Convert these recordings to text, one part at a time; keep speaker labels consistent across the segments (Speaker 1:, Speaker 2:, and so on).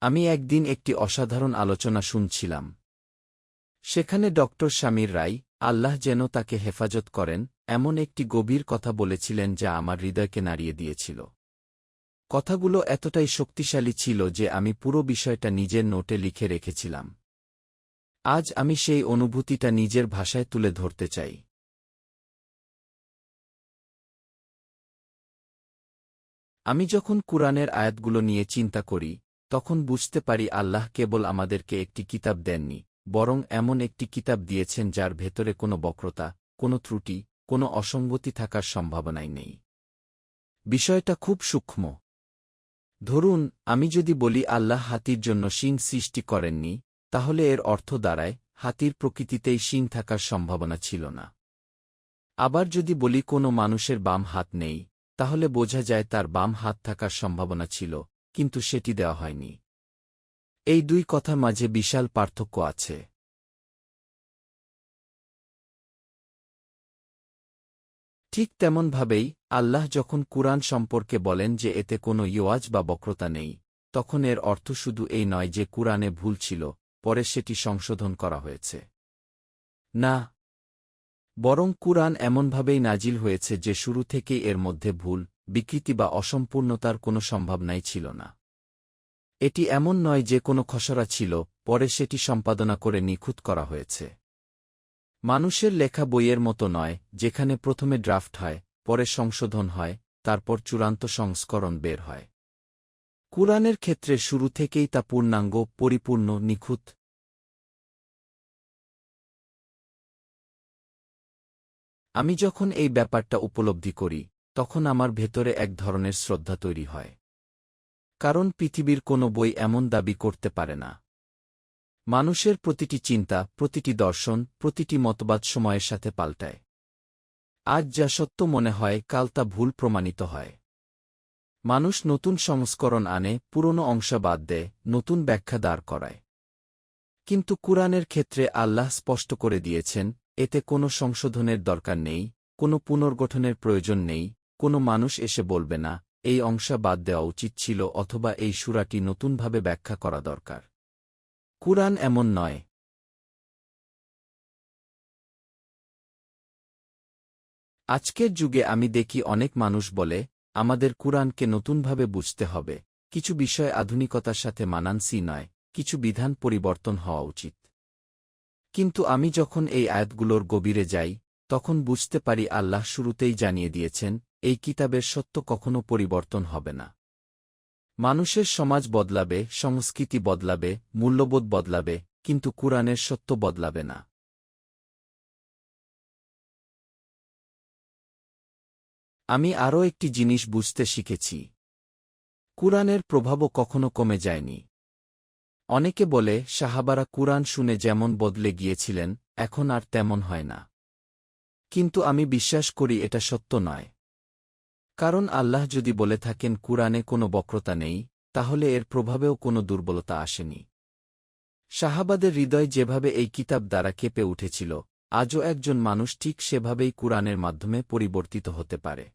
Speaker 1: আমি একদিন একটি অসাধারণ আলোচনা শুনছিলাম। সেখানে ডক্টর শামির রায়, আল্লাহ যেন তাকে হেফাজত করেন, এমন একটি গভীর কথা বলেছিলেন যা আমার হৃদয়কে নাড়িয়ে দিয়েছিল। কথাগুলো এতটাই শক্তিশালী ছিল যে আমি পুরো বিষয়টা নিজের নোটে লিখে রেখেছিলাম। আজ আমি সেই অনুভূতিটা নিজের ভাষায় তুলে ধরতে চাই। আমি যখন কুরআনের আয়াতগুলো নিয়ে চিন্তা করি, তখন বুঝতে পারি আল্লাহ কেবল আমাদেরকে একটি কিতাব দেননি, বরং এমন একটি কিতাব দিয়েছেন যার ভেতরে কোনো বক্রতা, কোনো ত্রুটি, কোনো অসঙ্গতি থাকার সম্ভাবনাই নেই। বিষয়টা খুব সূক্ষ্ম। ধরুন, আমি যদি বলি আল্লাহ হাতির জন্য শিং সৃষ্টি করেননি, তাহলে এর অর্থ দাঁড়ায় হাতির প্রকৃতিতেই শিং থাকার সম্ভাবনা ছিল না। আবার যদি বলি কোনো মানুষের বাম হাত নেই, তাহলে বোঝা যায় তার বাম হাত থাকার সম্ভাবনা ছিল, কিন্তু সেটি দেওয়া হয়নি। এই দুই কথার মাঝে বিশাল পার্থক্য আছে। ঠিক তেমনভাবেই আল্লাহ যখন কুরআন সম্পর্কে বলেন যে এতে কোনো ইওয়াজ বা বক্রতা নেই, তখন এর অর্থ শুধু এই নয় যে কুরআনে ভুল ছিল, পরে সেটি সংশোধন করা হয়েছে। না, বরং কুরআন এমনভাবেই নাজিল হয়েছে যে শুরু থেকেই এর মধ্যে ভুল, বিকৃতি বা অসম্পূর্ণতার কোনো সম্ভাবনাই ছিল না। এটি এমন নয় যে কোনো খসড়া ছিল, পরে সেটি সম্পাদনা করে নিখুঁত করা হয়েছে। মানুষের লেখা বইয়ের মতো নয়, যেখানে প্রথমে ড্রাফট হয়, পরে সংশোধন হয়, তারপর চূড়ান্ত সংস্করণ বের হয়। কুরআনের ক্ষেত্রে শুরু থেকেই তা পূর্ণাঙ্গ, পরিপূর্ণ, নিখুঁত। আমি যখন এই ব্যাপারটা উপলব্ধি করি, তখন আমার ভেতরে এক ধরনের শ্রদ্ধা তৈরি হয়। কারণ পৃথিবীর কোনো বই এমন দাবি করতে পারে না। মানুষের প্রতিটি চিন্তা, প্রতিটি দর্শন, প্রতিটি মতবাদ সময়ের সাথে পাল্টায়। আজ যা সত্য মনে হয় কাল তা ভুল প্রমাণিত হয়। মানুষ নতুন সংস্করণ আনে, পুরনো অংশ বাদ দেয়, নতুন ব্যাখ্যা দাঁড় করায়। কিন্তু কুরআনের ক্ষেত্রে আল্লাহ স্পষ্ট করে দিয়েছেন, এতে কোনো সংশোধনের দরকার নেই, কোনো পুনর্গঠনের প্রয়োজন নেই, কোনো মানুষ এসে বলবে না, এই অংশ বাদ দেওয়া উচিত ছিল অথবা এই সূরাটি নতুনভাবে ব্যাখ্যা করা দরকার। কুরআন এমন নয়। আজকের যুগে আমি দেখি অনেক মানুষ বলে, আমাদের কুরআনকে নতুনভাবে বুঝতে হবে, কিছু বিষয় আধুনিকতার সাথে মানানসই নয়, কিছু বিধান পরিবর্তন হওয়া উচিত। কিন্তু আমি যখন এই আয়াতগুলোর গভীরে যাই, তখন বুঝতে পারি আল্লাহ শুরুতেই জানিয়ে দিয়েছেন, এই কিতাবের সত্য কখনো পরিবর্তন হবে না। মানুষের সমাজ বদলাবে, সংস্কৃতি বদলাবে, মূল্যবোধ বদলাবে, কিন্তু কুরআনের সত্য বদলাবে না। আমি আরও একটি জিনিস বুঝতে শিখেছি। কুরআনের প্রভাবও কখনো কমে যায়নি। অনেকে বলে সাহাবারা কুরআন শুনে যেমন বদলে গিয়েছিলেন, এখন আর তেমন হয় না। কিন্তু আমি বিশ্বাস করি এটা সত্য নয়। কারণ আল্লাহ যদি বলে থাকেন কুরআনে কোনো বক্রতা নেই, তাহলে এর প্রভাবেও কোনো দুর্বলতা আসেনি। সাহাবাদের হৃদয় যেভাবে এই কিতাব দ্বারা কেঁপে উঠেছিল, আজও একজন মানুষ ঠিক সেভাবেই কুরআনের মাধ্যমে পরিবর্তিত হতে পারে।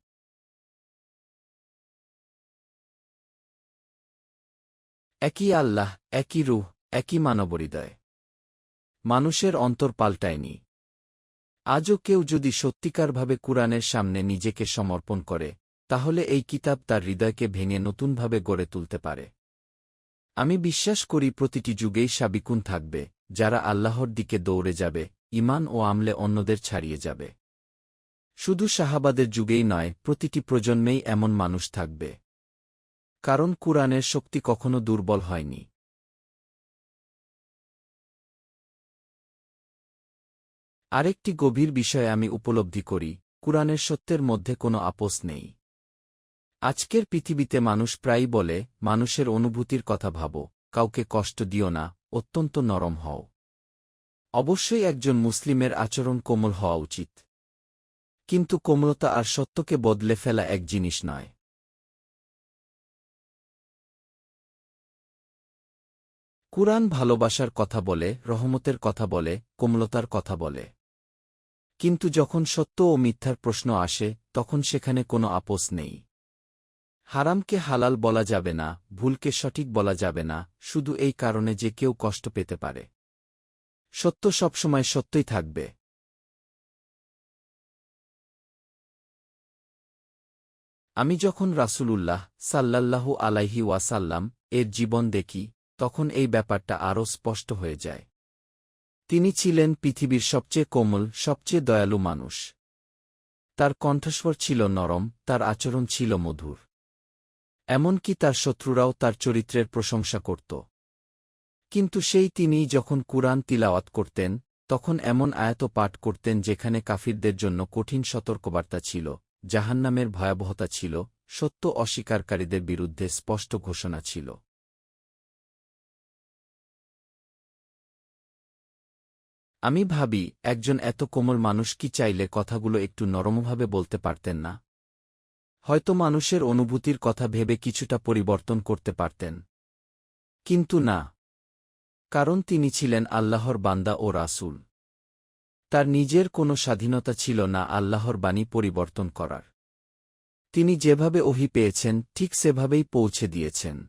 Speaker 1: একই আল্লাহ, একই রূহ, একই মানবহৃদয়। মানুষের অন্তর পাল্টায়নি। আজও কেউ যদি সত্যিকারভাবে কুরআনের সামনে নিজেকে সমর্পণ করে, তাহলে এই কিতাব তার হৃদয়কে ভেঙে নতুনভাবে গড়ে তুলতে পারে। আমি বিশ্বাস করি প্রতিটি যুগেই সাবিকুন থাকবে, যারা আল্লাহর দিকে দৌড়ে যাবে, ঈমান ও আমলে অন্যদের ছাড়িয়ে যাবে। শুধু সাহাবাদের যুগেই নয়, প্রতিটি প্রজন্মেই এমন মানুষ থাকবে। কারণ কুরআনের শক্তি কখনো দুর্বল হয়নি। আরেকটি গভীর বিষয় আমি উপলব্ধি করি, কুরআনের সত্যের মধ্যে কোনো আপোস নেই। আজকের পৃথিবীতে মানুষ প্রায়ই বলে, মানুষের অনুভূতির কথা ভাবো, কাউকে কষ্ট দিও না, অত্যন্ত নরম হও। অবশ্যই একজন মুসলিমের আচরণ কোমল হওয়া উচিত। কিন্তু কোমলতা আর সত্যকে বদলে ফেলা এক জিনিস নয়। কুরআন ভালোবাসার কথা বলে, রহমতের কথা বলে, কোমলতার কথা বলে। কিন্তু যখন সত্য ও মিথ্যার প্রশ্ন আসে, তখন সেখানে কোনো আপোস নেই। হারামকে হালাল বলা যাবে না, ভুলকে সঠিক বলা যাবে না, শুধু এই কারণে যে কেউ কষ্ট পেতে পারে। সত্য সবসময় সত্যই থাকবে। আমি যখন রাসূলুল্লাহ সাল্লাল্লাহু আলাইহি ওয়াসাল্লাম এর জীবন দেখি, তখন এই ব্যাপারটা আরও স্পষ্ট হয়ে যায়। তিনি ছিলেন পৃথিবীর সবচেয়ে কোমল, সবচেয়ে দয়ালু মানুষ। তার কণ্ঠস্বর ছিল নরম, তার আচরণ ছিল মধুর। এমনকি তার শত্রুরাও তার চরিত্রের প্রশংসা করত। কিন্তু সেই তিনিই যখন কুরআন তিলাওয়াত করতেন, তখন এমন আয়াত পাঠ করতেন যেখানে কাফিরদের জন্য কঠিন সতর্কবার্তা ছিল, জাহান্নামের ভয়াবহতা ছিল, সত্য অস্বীকারীদের বিরুদ্ধে স্পষ্ট ঘোষণা ছিল। আমি ভাবি, একজন এত কোমল মানুষ কি চাইলে কথাগুলো একটু নরমভাবে বলতে পারতেন না? হয়তো মানুষের অনুভূতির কথা ভেবে কিছুটা পরিবর্তন করতে পারতেন। কিন্তু না। কারণ তিনি ছিলেন আল্লাহর বান্দা ও রাসূল। তার নিজের কোনো স্বাধীনতা ছিল না আল্লাহর বাণী পরিবর্তন করার। তিনি যেভাবে ওহী পেয়েছেন, ঠিক সেভাবেই পৌঁছে দিয়েছেন।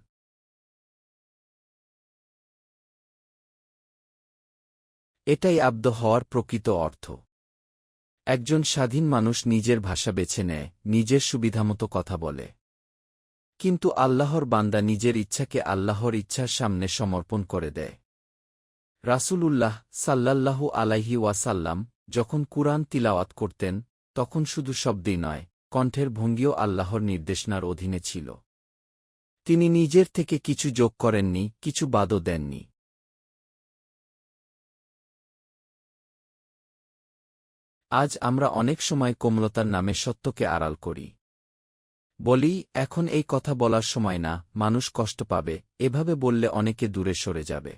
Speaker 1: এটাই আব্দ হওয়ার প্রকৃত অর্থ। একজন স্বাধীন মানুষ নিজের ভাষা বেছে নেয়, নিজের সুবিধামতো কথা বলে। কিন্তু আল্লাহর বান্দা নিজের ইচ্ছাকে আল্লাহর ইচ্ছার সামনে সমর্পণ করে দেয়। রাসূলুল্লাহ সাল্লাল্লাহু আলাইহি ওয়াসাল্লাম যখন কুরআন তিলাওয়াত করতেন, তখন শুধু শব্দেই নয়, কণ্ঠের ভঙ্গিও আল্লাহর নির্দেশনার অধীনে ছিল। তিনি নিজের থেকে কিছু যোগ করেননি, কিছু বাদও দেননি। আজ আমরা অনেক সময় কোমলতার নামে সত্যকে আড়াল করি। বলি, এখন এই কথা বলার সময় না, মানুষ কষ্ট পাবে, এভাবে বললে অনেকে দূরে সরে যাবে।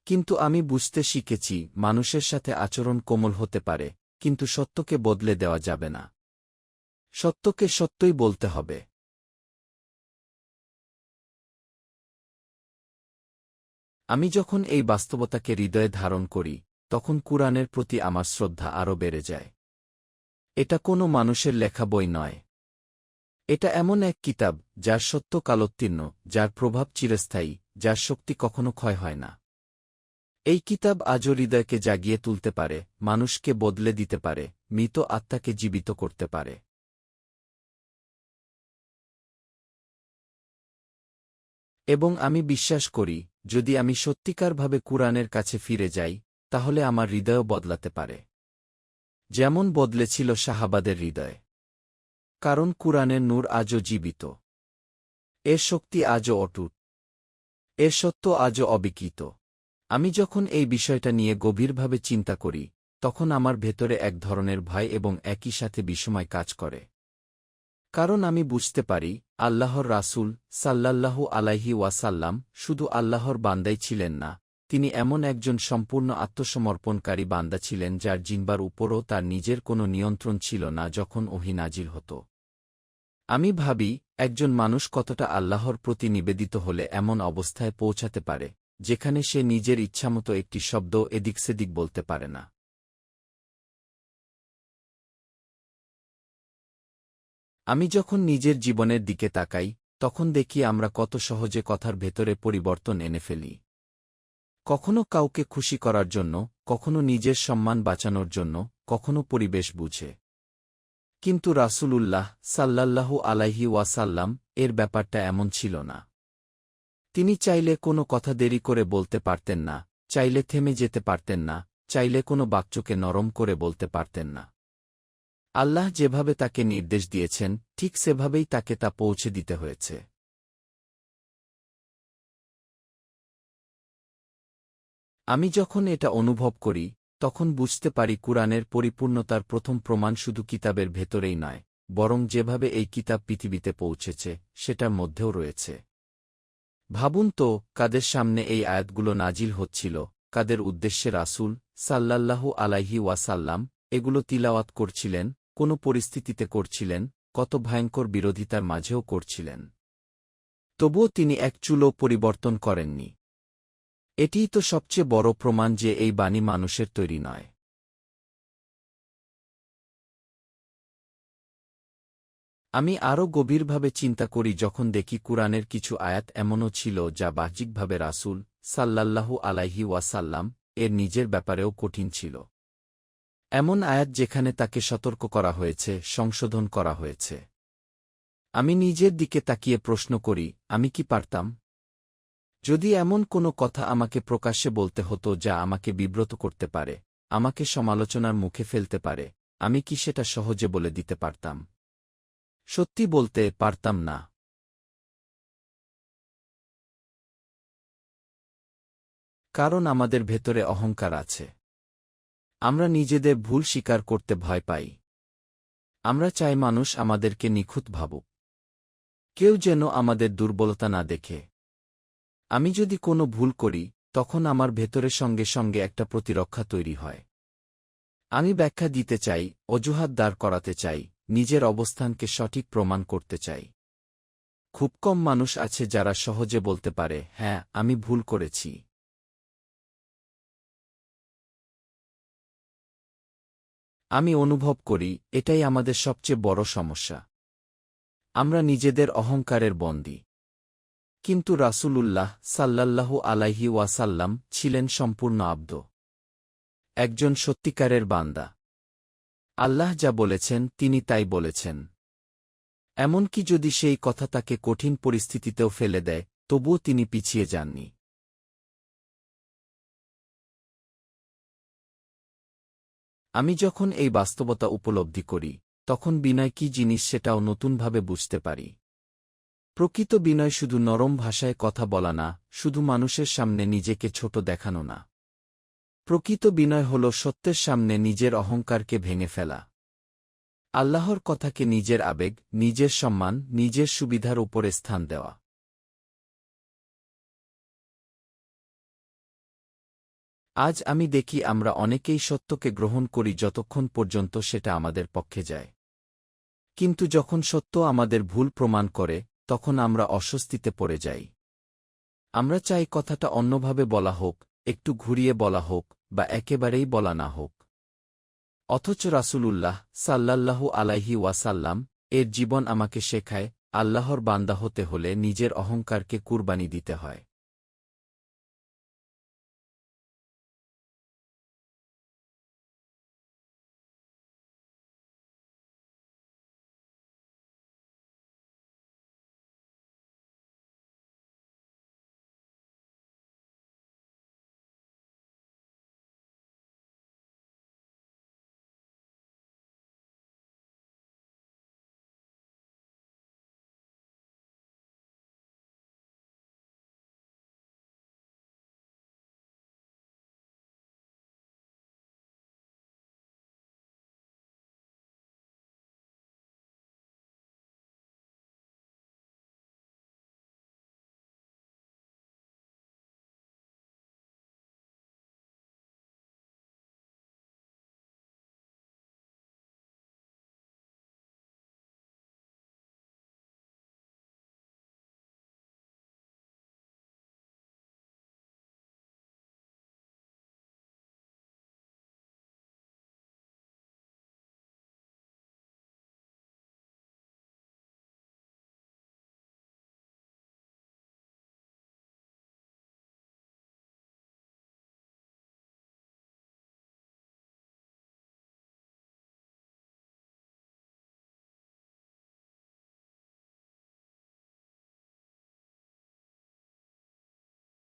Speaker 1: কিন্তু আমি বুঝতে শিখেছি, মানুষের সাথে আচরণ কোমল হতে পারে, কিন্তু সত্যকে বদলে দেওয়া যাবে না। সত্যকে সত্যই বলতে হবে। আমি যখন এই বাস্তবতাকে হৃদয়ে ধারণ করি, তখন কুরআনের প্রতি আমার শ্রদ্ধা আরও বেড়ে যায়। এটা কোনো মানুষের লেখা বই নয়। এটা এমন এক কিতাব, যার সত্য কালোত্তীর্ণ, যার প্রভাব চিরস্থায়ী, যার শক্তি কখনো ক্ষয় হয় না। এই কিতাব আজও হৃদয়কে জাগিয়ে তুলতে পারে, মানুষকে বদলে দিতে পারে, মৃত আত্মাকে জীবিত করতে পারে। এবং আমি বিশ্বাস করি, যদি আমি সত্যিকারভাবে কুরআনের কাছে ফিরে যাই, তাহলে আমার হৃদয়ও বদলাতে পারে। যেমন বদলেছিল সাহাবাদের হৃদয়। কারণ কুরআনের নূর আজও জীবিত। এর শক্তি আজও অটুট। এর সত্য আজও অবিকৃত। আমি যখন এই বিষয়টা নিয়ে গভীরভাবে চিন্তা করি, তখন আমার ভেতরে এক ধরনের ভয় এবং একই সাথে বিস্ময় কাজ করে। কারণ আমি বুঝতে পারি, আল্লাহর রাসূল সাল্লাল্লাহু আলাইহি ওয়াসাল্লাম শুধু আল্লাহর বান্দাই ছিলেন না, তিনি এমন একজন সম্পূর্ণ আত্মসমর্পণকারী বান্দা ছিলেন যার জিহ্বার উপরও তার নিজের কোনো নিয়ন্ত্রণ ছিল না যখন ওহী নাজিল হতো। আমি ভাবি, একজন মানুষ কতটা আল্লাহর প্রতি নিবেদিত হলে এমন অবস্থায় পৌঁছাতে পারে, যেখানে সে নিজের ইচ্ছামতো একটি শব্দ এদিক সেদিক বলতে পারে না। আমি যখন নিজের জীবনের দিকে তাকাই, তখন দেখি আমরা কত সহজে কথার ভেতরে পরিবর্তন এনে ফেলি। কখনো কাউকে খুশি করার জন্য, কখনো নিজের সম্মান বাঁচানোর জন্য, কখনো পরিবেশ বুঝে। কিন্তু রাসূলুল্লাহ সাল্লাল্লাহু আলাইহি ওয়াসাল্লাম এর ব্যাপারটা এমন ছিল না। তিনি চাইলে কোনো কথা দেরি করে বলতে পারতেন না, চাইলে থেমে যেতে পারতেন না, চাইলে কোনো বাক্যকে নরম করে বলতে পারতেন না। আল্লাহ যেভাবে তাকে নির্দেশ দিয়েছেন, ঠিক সেভাবেই তাকে তা পৌঁছে দিতে হয়েছে। আমি যখন এটা অনুভব করি, তখন বুঝতে পারি কুরআনের পরিপূর্ণতার প্রথম প্রমাণ শুধু কিতাবের ভেতরেই নয়, বরং যেভাবে এই কিতাব পৃথিবীতে পৌঁছেছে, সেটার মধ্যেও রয়েছে। ভাবুন তো, কাদের সামনে এই আয়াতগুলো নাজিল হচ্ছিল, কাদের উদ্দেশ্যে রাসূল সাল্লাল্লাহু আলাইহি ওয়াসাল্লাম এগুলো তিলাওয়াত করছিলেন, কোন পরিস্থিতিতে করছিলেন, কত ভয়ঙ্কর বিরোধিতার মাঝেও করছিলেন। তবুও তিনি এক চুলও পরিবর্তন করেননি। এটিই তো সবচেয়ে বড় প্রমাণ যে এই বাণী মানুষের তৈরি নয়। আমি আরও গভীরভাবে চিন্তা করি যখন দেখি কুরআনের কিছু আয়াত এমনও ছিল যা বাহ্যিকভাবে রাসূল সাল্লাল্লাহু আলাইহি ওয়াসাল্লাম এর নিজের ব্যাপারেও কঠিন ছিল। এমন আয়াত যেখানে তাকে সতর্ক করা হয়েছে, সংশোধন করা হয়েছে। আমি নিজের দিকে তাকিয়ে প্রশ্ন করি, আমি কি পারতাম? যদি এমন কোনো কথা আমাকে প্রকাশ্যে বলতে হতো যা আমাকে বিব্রত করতে পারে, আমাকে সমালোচনার মুখে ফেলতে পারে, আমি কি সেটা সহজে বলে দিতে পারতাম? সত্যি বলতে পারতাম না। কারণ আমাদের ভেতরে অহংকার আছে। আমরা নিজেদের ভুল স্বীকার করতে ভয় পাই। আমরা চাই মানুষ আমাদেরকে নিখুঁত ভাবুক। কেউ যেন আমাদের দুর্বলতা না দেখে। আমি যদি কোনো ভুল করি, তখন আমার ভেতরে সঙ্গে সঙ্গে একটা প্রতিরক্ষা তৈরি হয়। আমি ব্যাখ্যা দিতে চাই, অজুহাত দাঁড় করাতে চাই, নিজের অবস্থানকে সঠিক প্রমাণ করতে চাই। খুব কম মানুষ আছে যারা সহজে বলতে পারে, হ্যাঁ, আমি ভুল করেছি। আমি অনুভব করি, এটাই আমাদের সবচেয়ে বড় সমস্যা। আমরা নিজেদের অহংকারের বন্দী। কিন্তু রাসূলুল্লাহ সাল্লাল্লাহু আলাইহি ওয়াসাল্লাম ছিলেন সম্পূর্ণ আব্দ। একজন সত্যিকারের বান্দা। আল্লাহ যা বলেছেন তিনি তাই বলেছেন। এমনকি যদি সেই কথা তাকে কঠিন পরিস্থিতিতেও ফেলে দেয়, তবুও তিনি পিছিয়ে যাননি। আমি যখন এই বাস্তবতা উপলব্ধি করি, তখন বিনয় কি জিনিস সেটাও নতুনভাবে বুঝতে পারি। প্রকৃত বিনয় শুধু নরম ভাষায় কথা বলা না, শুধু মানুষের সামনে নিজেকে ছোট দেখানো না। প্রকৃত বিনয় হল সত্যের সামনে নিজের অহংকারকে ভেঙে ফেলা। আল্লাহর কথাকে নিজের আবেগ, নিজের সম্মান, নিজের সুবিধার উপরে স্থান দেওয়া। আজ আমি দেখি আমরা অনেকেই সত্যকে গ্রহণ করি যতক্ষণ পর্যন্ত সেটা আমাদের পক্ষে যায়। কিন্তু যখন সত্য আমাদের ভুল প্রমাণ করে, তখন আমরা অস্বস্তিতে পড়ে যাই। আমরা চাই কথাটা অন্যভাবে বলা হোক, একটু ঘুরিয়ে বলা হোক, বা একেবারেই বলা না হোক। অথচ রাসূলুল্লাহ সাল্লাল্লাহু আলাইহি ওয়াসাল্লাম এর জীবন আমাকে শেখায়, আল্লাহর বান্দা হতে হলে নিজের অহংকারকে কুরবানি দিতে হয়।